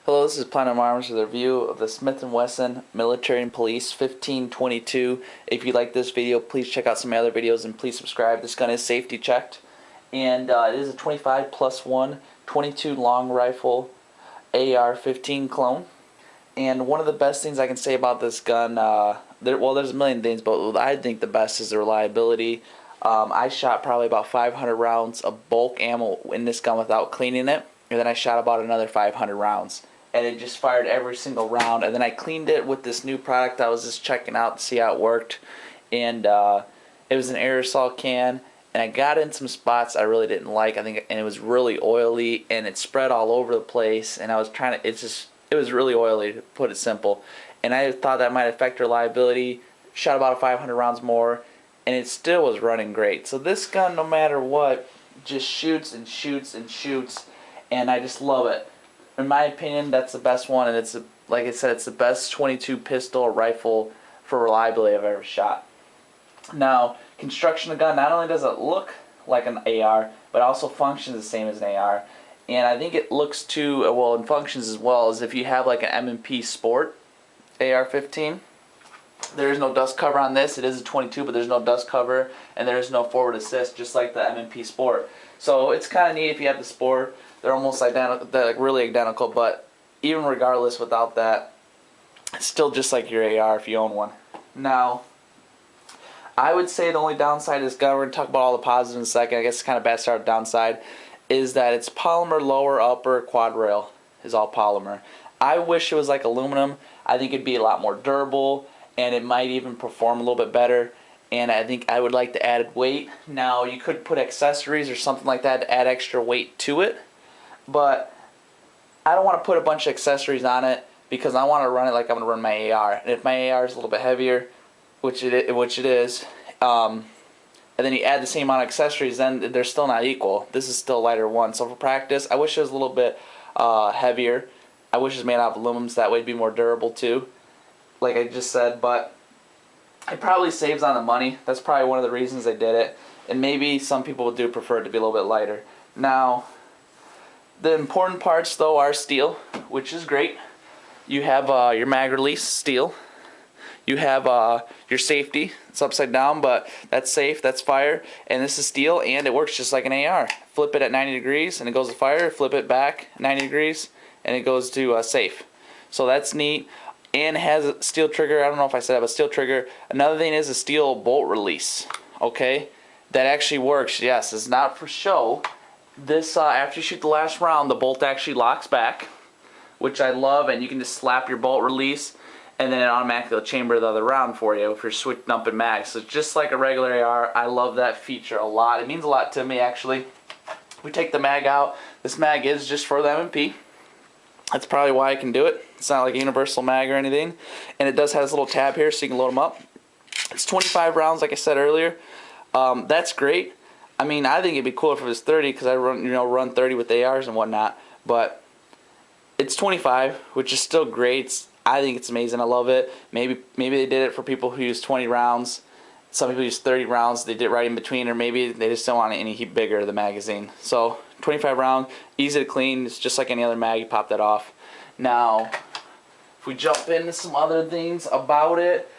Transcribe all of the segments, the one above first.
Hello, this is PlatinumArms with a review of the Smith & Wesson Military and Police 1522. If you like this video, please check out some of my other videos and please subscribe. This gun is safety checked, and it is a 25+1 22 long rifle AR-15 clone. And one of the best things I can say about this gun, there's a million things, but what I think the best is the reliability. I shot probably about 500 rounds of bulk ammo in this gun without cleaning it, and then I shot about another 500 rounds. And it just fired every single round, and then I cleaned it with this new product I was just checking out to see how it worked, and it was an aerosol can, and I got in some spots I really didn't like, and it was really oily, and it spread all over the place, and I was trying to, it was really oily, to put it simple, and I thought that might affect reliability. Shot about 500 rounds more, and it still was running great. So this gun, no matter what, just shoots and shoots and shoots, and I just love it. In my opinion, that's the best one, and like I said, it's the best 22 pistol or rifle for reliability I've ever shot. Now, construction of the gun, not only does it look like an AR, but also functions the same as an AR. And I think it looks too, well, and functions as well as if you have like an M&P Sport AR-15. There is no dust cover on this. It is a 22, but there's no dust cover, and there is no forward assist, just like the M&P Sport. So it's kind of neat if you have the Sport. They're almost identical, they're like really identical, but even regardless without that, it's still just like your AR if you own one. Now, I would say the only downside of this gun, we're going to talk about all the positives in a second, I guess it's kind of bad start downside, is that it's polymer lower upper quad rail is all polymer. I wish it was like aluminum. I think it'd be a lot more durable, and it might even perform a little bit better. And I think I would like the added weight. Now, you could put accessories or something like that to add extra weight to it, but I don't want to put a bunch of accessories on it because I want to run it like I'm going to run my AR. And if my AR is a little bit heavier, which it is, and then you add the same amount of accessories, then they're still not equal. This is still a lighter one. So for practice, I wish it was a little bit heavier. I wish it was made out of aluminum, so that way it'd be more durable too, like I just said. But it probably saves on the money. That's probably one of the reasons they did it. And maybe some people do prefer it to be a little bit lighter. Now, the important parts though are steel, which is great. You have your mag release steel. You have your safety. It's upside down, but that's safe, that's fire. And this is steel, and it works just like an AR. Flip it at 90 degrees and it goes to fire. Flip it back 90 degrees and it goes to safe. So that's neat. And it has a steel trigger. I don't know if I said that, but steel trigger. Another thing is a steel bolt release. Okay, that actually works. Yes, it's not for show. This after you shoot the last round, the bolt actually locks back, which I love, and you can just slap your bolt release, and then it automatically will chamber the other round for you if you're switching up in mags. So just like a regular AR, I love that feature a lot. It means a lot to me actually. We take the mag out. This mag is just for the M&P. That's probably why I can do it. It's not like a universal mag or anything. And it does have this little tab here so you can load them up. It's 25 rounds like I said earlier. That's great. I mean, I think it'd be cool if it was 30 because I run 30 with ARs and whatnot. But it's 25, which is still great. I think it's amazing. I love it. Maybe they did it for people who use 20 rounds. Some people use 30 rounds. They did it right in between, or maybe they just don't want it any bigger, the magazine. So 25 round, easy to clean. It's just like any other mag. You pop that off. Now, if we jump into some other things about it,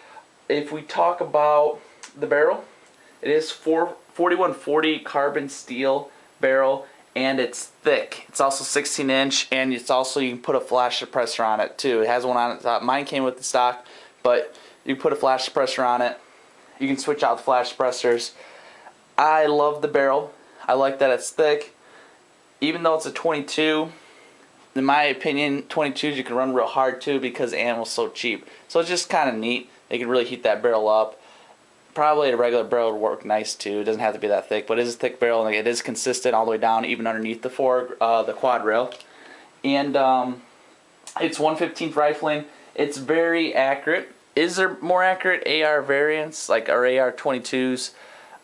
if we talk about the barrel, it is 4140 carbon steel barrel, and it's thick. It's also 16-inch, and it's also, you can put a flash suppressor on it too. It has one on it. Mine came with the stock, but you put a flash suppressor on it. You can switch out the flash suppressors. I love the barrel. I like that it's thick. Even though it's a 22, in my opinion, 22s you can run real hard too because the ammo's so cheap. So it's just kind of neat. They can really heat that barrel up. Probably a regular barrel would work nice too. It doesn't have to be that thick, but it is a thick barrel, and it is consistent all the way down, even underneath the quad rail. And it's 1/15 rifling. It's very accurate. Is there more accurate AR variants, like our AR-22s?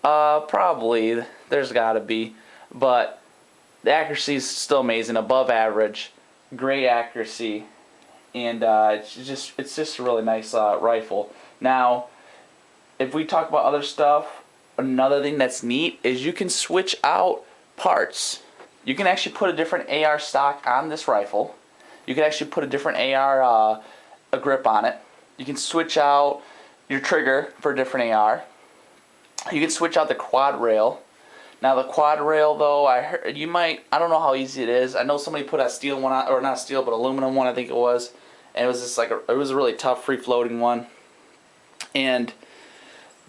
Probably. There's got to be, but the accuracy is still amazing, above average, great accuracy, and it's just a really nice rifle. Now, if we talk about other stuff, another thing that's neat is you can switch out parts. You can actually put a different AR stock on this rifle, you can actually put a different AR a grip on it. You can switch out your trigger for a different AR. You can switch out the quad rail. Now the quad rail though, I don't know how easy it is. I know somebody put a steel one on, or not steel, but aluminum one I think it was, and it was just like it was a really tough free floating one, and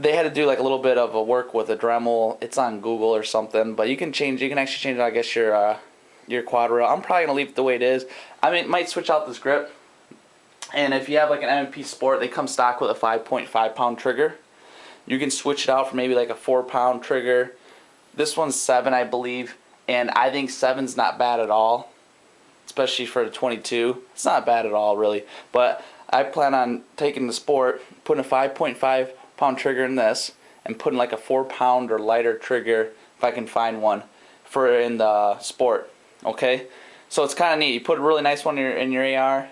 they had to do like a little bit of a work with a Dremel. It's on Google or something, but you can actually change I guess your quad rail. I'm probably gonna leave it the way it is. I mean, it might switch out this grip, and if you have like an M&P Sport, they come stock with a 5.5 pound trigger. You can switch it out for maybe like a 4 pound trigger. This one's 7, I believe, and I think 7's not bad at all, especially for the 22. It's not bad at all, really. But I plan on taking the Sport, putting a 5.5 pound trigger in this, and putting like a 4 pound or lighter trigger if I can find one for in the Sport. Okay, so it's kind of neat. You put a really nice one in your AR.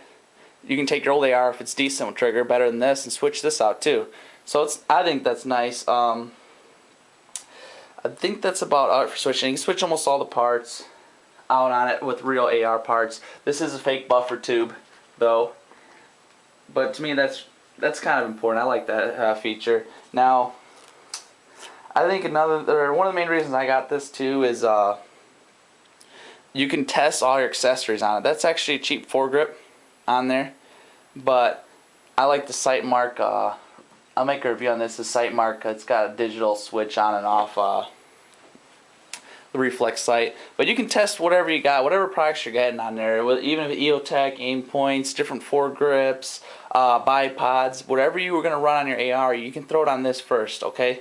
You can take your old AR if it's decent with trigger, better than this, and switch this out too. So I think that's nice. I think that's about it for switching. You can switch almost all the parts out on it with real AR parts. This is a fake buffer tube, though. But to me, that's kind of important. I like that feature. Now, I think one of the main reasons I got this too is you can test all your accessories on it. That's actually a cheap foregrip on there, but I like the sight mark. I'll make a review on this. The sight mark, it's got a digital switch on and off the reflex sight. But you can test whatever you got, whatever products you're getting on there. Even if EOTech, aim points, different foregrips, bipods, whatever you were going to run on your AR, you can throw it on this first, okay?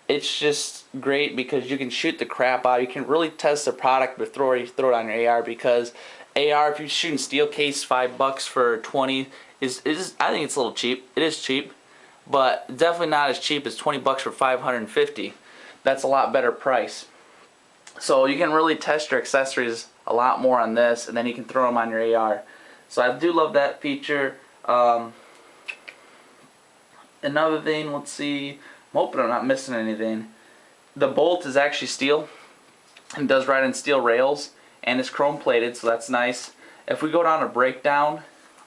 It's just great because you can shoot the crap out. You can really test the product before you throw it on your AR, because AR, if you're shooting steel case, $5 for 20 is I think it's a little cheap. It is cheap, but definitely not as cheap as $20 for 550. That's a lot better price. So you can really test your accessories a lot more on this, and then you can throw them on your AR. So I do love that feature. Another thing, let's see. I'm hoping I'm not missing anything. The bolt is actually steel, and does ride on steel rails, and it's chrome plated, so that's nice. If we go down a breakdown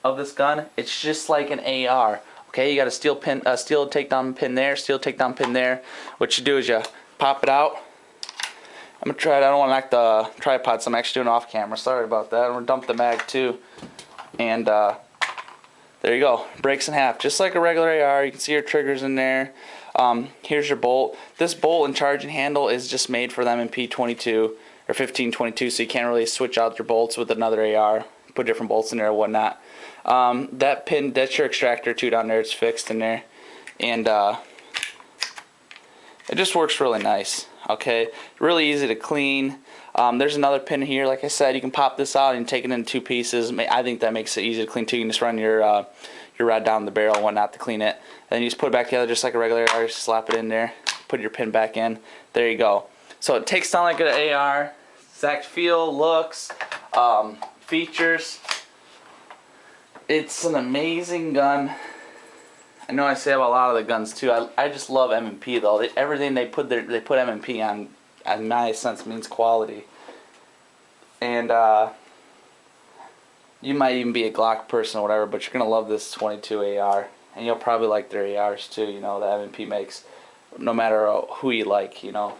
of this gun, it's just like an AR. Okay, you got a steel takedown pin there, steel takedown pin there. What you do is you pop it out. I'm gonna try it. I don't want to knock the tripod, so I'm actually doing off camera. Sorry about that. I'm gonna dump the mag too, and there you go. Breaks in half, just like a regular AR. You can see your triggers in there. Here's your bolt. This bolt and charging handle is just made for the M&P 22 or 1522, so you can't really switch out your bolts with another AR. Put different bolts in there or whatnot. That pin, that's your extractor too down there. It's fixed in there, and it just works really nice. Okay, really easy to clean. There's another pin here. Like I said, you can pop this out and take it in 2 pieces. I think that makes it easy to clean too. You can just run your rod down the barrel and whatnot to clean it. Then you just put it back together just like a regular AR. Just slap it in there, put your pin back in. There you go. So it takes down like an AR. Exact feel, looks, features. It's an amazing gun. I know I say about a lot of the guns too. I just love M&P though. Everything they put M&P on, in my sense, means quality. And you might even be a Glock person or whatever, but you're gonna love this 22 AR, and you'll probably like their ARs too. You know, that M&P makes, no matter who you like. You know,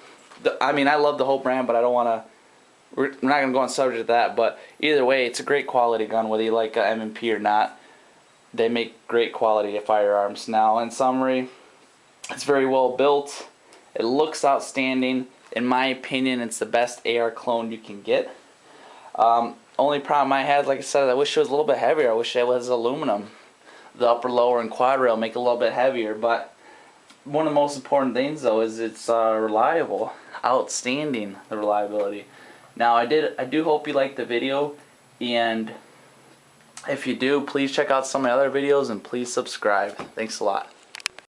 I mean, I love the whole brand, but I don't want to. We're not gonna go on subject of that. But either way, it's a great quality gun, whether you like M&P or not. They make great quality firearms. Now, in summary, it's very well built. It looks outstanding. In my opinion, it's the best AR clone you can get. Only problem I had, like I said, I wish it was a little bit heavier. I wish it was aluminum. The upper, lower, and quad rail make it a little bit heavier. But one of the most important things, though, is it's reliable. Outstanding, the reliability. Now, I do hope you liked the video, and if you do, please check out some of my other videos and please subscribe. Thanks a lot.